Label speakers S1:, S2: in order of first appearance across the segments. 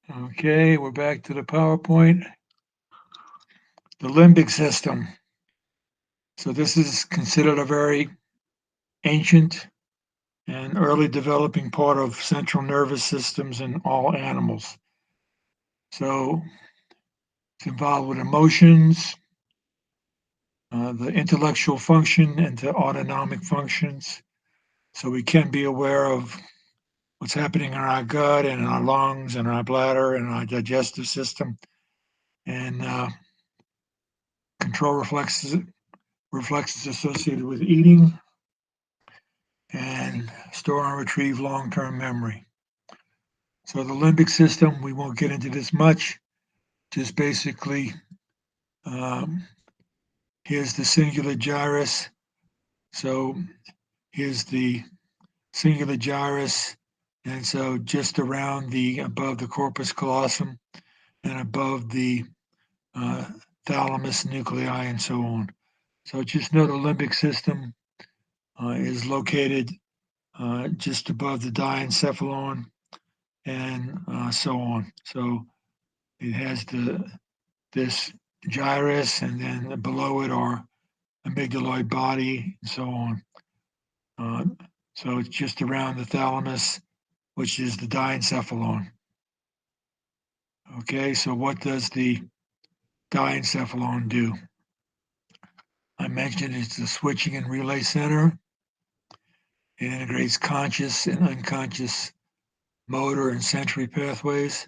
S1: Okay, we're back to the PowerPoint. The limbic system. So this is considered a very ancient and early developing part of central nervous systems in all animals. So it's involved with emotions, the intellectual function, and the autonomic functions. So we can be aware of what's happening in our gut and in our lungs and our bladder and our digestive system, and control reflexes associated with eating, and store and retrieve long-term memory. So the limbic system, we won't get into this much, just basically, um, here's the singular gyrus. So here's the singular gyrus, and so just around above the corpus callosum and above the uh, thalamus, nuclei, and so on. So just know the limbic system is located just above the diencephalon and so on. So it has this gyrus, and then below it are amygdaloid body, and so on. Uh, so it's just around the thalamus, which is the diencephalon. Okay, so what does the diencephalon do? I mentioned it's the switching and relay center. It integrates conscious and unconscious motor and sensory pathways.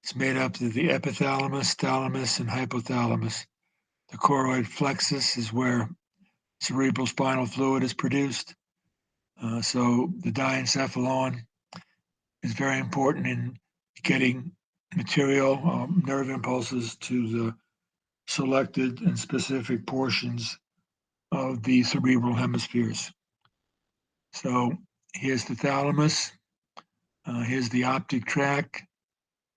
S1: It's made up of the epithalamus, thalamus, and hypothalamus. The choroid plexus is where cerebral spinal fluid is produced. So the diencephalon is very important in getting material, nerve impulses to the selected and specific portions of the cerebral hemispheres. So here's the thalamus. Here's the optic tract.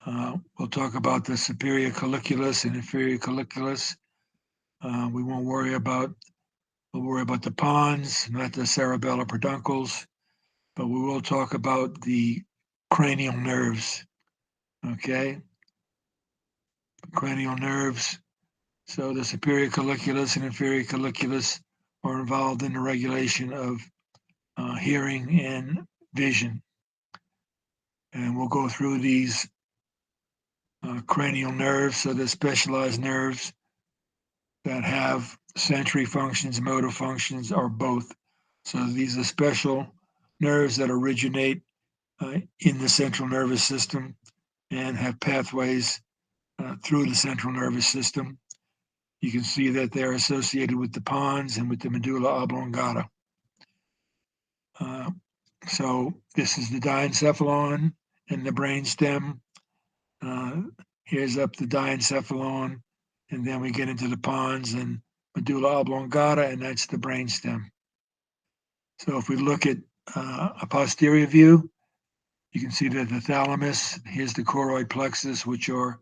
S1: We'll talk about the superior colliculus and inferior colliculus. We won't worry about We'll worry about the pons, not the cerebellar peduncles, but we will talk about the cranial nerves. Okay, cranial nerves. So the superior colliculus and inferior colliculus are involved in the regulation of hearing and vision. And we'll go through these cranial nerves. So the specialized nerves that have sensory functions, motor functions, or both. So these are special nerves that originate in the central nervous system and have pathways through the central nervous system. You can see that they're associated with the pons and with the medulla oblongata. Uh, so this is the diencephalon and the brainstem. Uh, here's up the diencephalon, and then we get into the pons and medulla oblongata, and that's the brainstem. So if we look at a posterior view, you can see that the thalamus, here's the choroid plexus, which are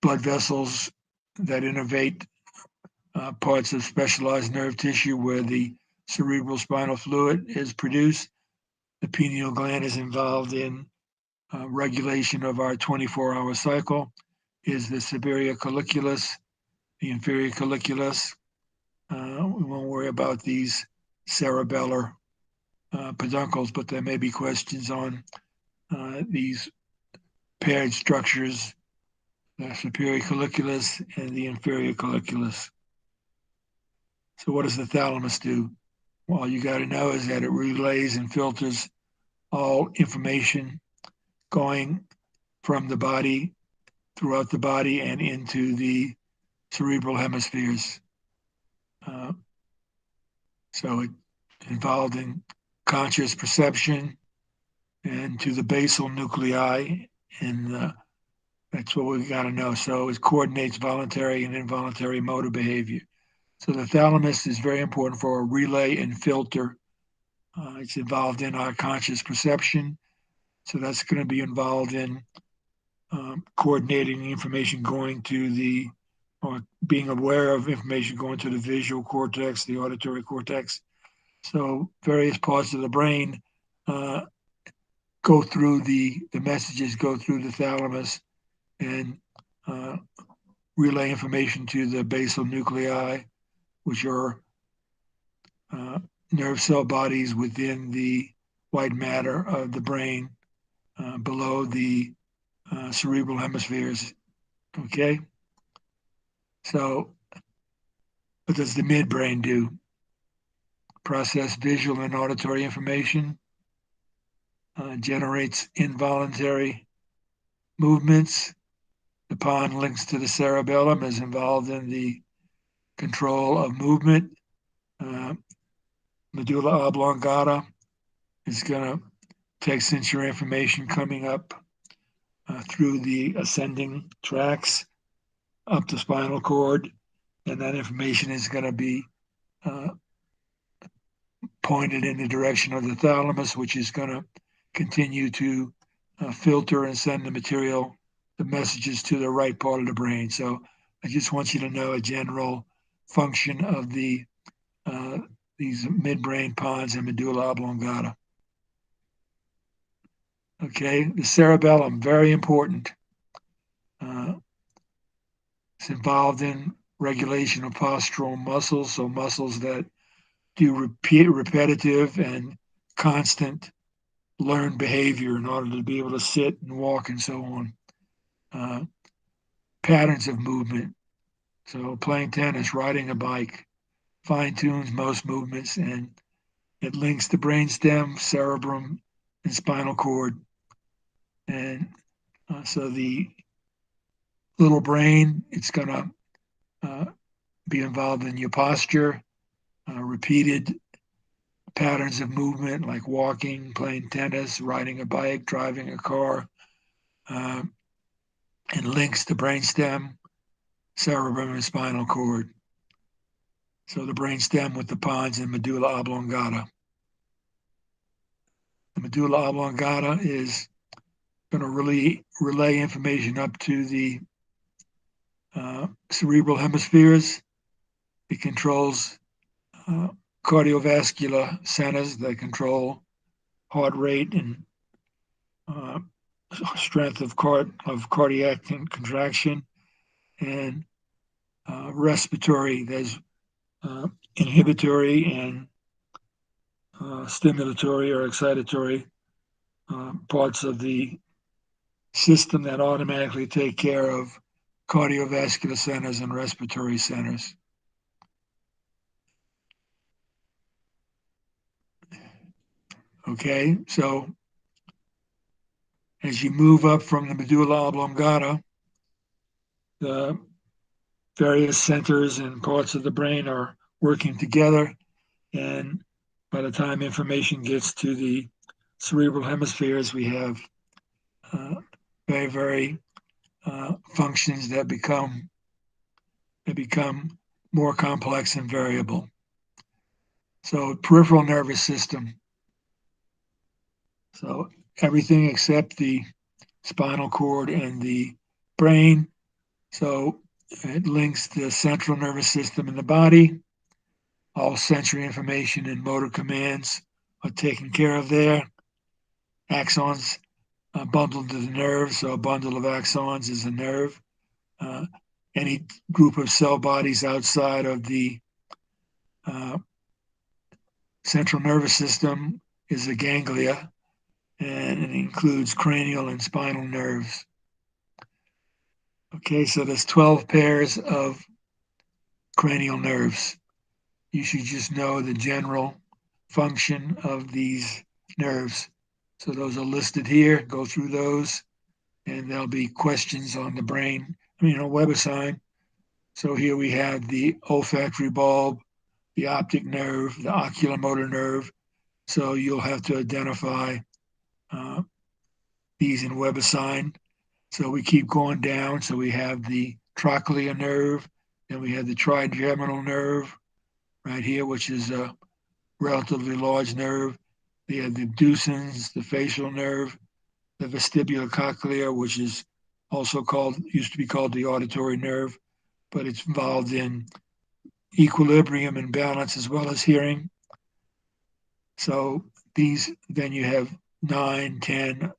S1: blood vessels that innervate parts of specialized nerve tissue where the cerebral spinal fluid is produced. The pineal gland is involved in regulation of our 24-hour cycle. Is the superior colliculus, the inferior colliculus. We won't worry about these cerebellar peduncles, but there may be questions on these paired structures, the superior colliculus and the inferior colliculus. So what does the thalamus do? All you got to know is that it relays and filters all information going from the body, throughout the body, and into the cerebral hemispheres. Uh, so it's involved in conscious perception and to the basal nuclei, and that's what we got to know. So it coordinates voluntary and involuntary motor behavior. So the thalamus is very important for a relay and filter. It's involved in our conscious perception. So that's going to be involved in coordinating the information going to or being aware of information going to the visual cortex, the auditory cortex. So various parts of the brain go through the messages go through the thalamus and relay information to the basal nuclei, which are nerve cell bodies within the white matter of the brain, below the cerebral hemispheres. Okay, so what does the midbrain do? Process visual and auditory information, generates involuntary movements. The pons links to the cerebellum, is involved in the control of movement. Medulla oblongata is going to take sensory information coming up through the ascending tracks up the spinal cord, and that information is going to be pointed in the direction of the thalamus, which is going to continue to filter and send the messages to the right part of the brain. So I just want you to know a general function of these midbrain pons and medulla oblongata. Okay, the cerebellum, very important. It's involved in regulation of postural muscles, so muscles that do repetitive and constant learned behavior in order to be able to sit and walk and so on. Patterns of movement, so playing tennis, riding a bike, fine tunes most movements, and it links the brainstem, cerebrum, and spinal cord. And so the little brain, it's going to be involved in your posture, repeated patterns of movement like walking, playing tennis, riding a bike, driving a car, and links the brainstem, cerebrum, and spinal cord. So the brainstem with the pons and medulla oblongata. The medulla oblongata is going to relay information up to the cerebral hemispheres. It controls cardiovascular centers that control heart rate and strength of cardiac contraction, and respiratory. There's inhibitory and stimulatory or excitatory parts of the system that automatically take care of cardiovascular centers and respiratory centers. Okay, so as you move up from the medulla oblongata, the various centers and parts of the brain are working together, and by the time information gets to the cerebral hemispheres, we have very functions that become more complex and variable. So peripheral nervous system. So everything except the spinal cord and the brain. So it links the central nervous system in the body. All sensory information and motor commands are taken care of there. Axons bundled to the nerve, so a bundle of axons is a nerve. Any group of cell bodies outside of the central nervous system is a ganglia, and it includes cranial and spinal nerves. Okay, so there's 12 pairs of cranial nerves. You should just know the general function of these nerves. So those are listed here. Go through those, and there'll be questions on the brain, WebAssign. So here we have the olfactory bulb, the optic nerve, the oculomotor nerve. So you'll have to identify these in WebAssign. So we keep going down. So we have the trochlear nerve, then we have the trigeminal nerve right here, which is a relatively large nerve. We have the abducens, the facial nerve, the vestibulocochlear, which is also used to be called the auditory nerve, but it's involved in equilibrium and balance as well as hearing. So then you have 9, 10,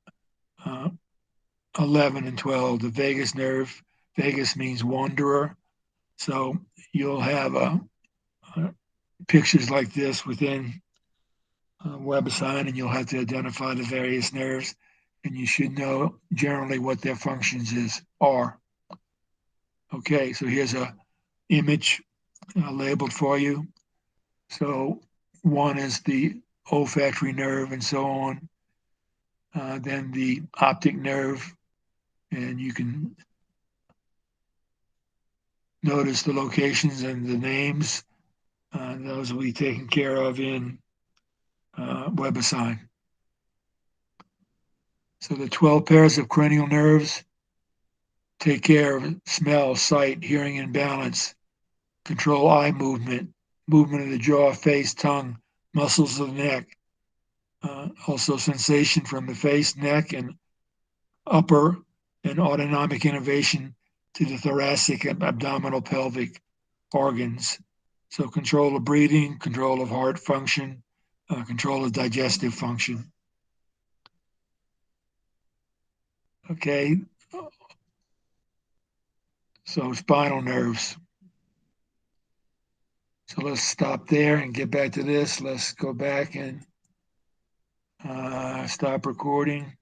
S1: 11, and 12. The vagus nerve, vagus means wanderer. So you'll have pictures like this within WebAssign, and you'll have to identify the various nerves, and you should know generally what their functions are. Okay, so here's a image labeled for you. So one is the olfactory nerve and so on. Then the optic nerve, and you can notice the locations and the names. Those will be taken care of in WebAssign. So the 12 pairs of cranial nerves take care of smell, sight, hearing, and balance, control eye movement, movement of the jaw, face, tongue, muscles of the neck, also sensation from the face, neck, and upper, and autonomic innervation to the thoracic and abdominal pelvic organs. So control of breathing, control of heart function, control of digestive function. Okay, so spinal nerves. So let's stop there and get back to this. Let's go back and stop recording.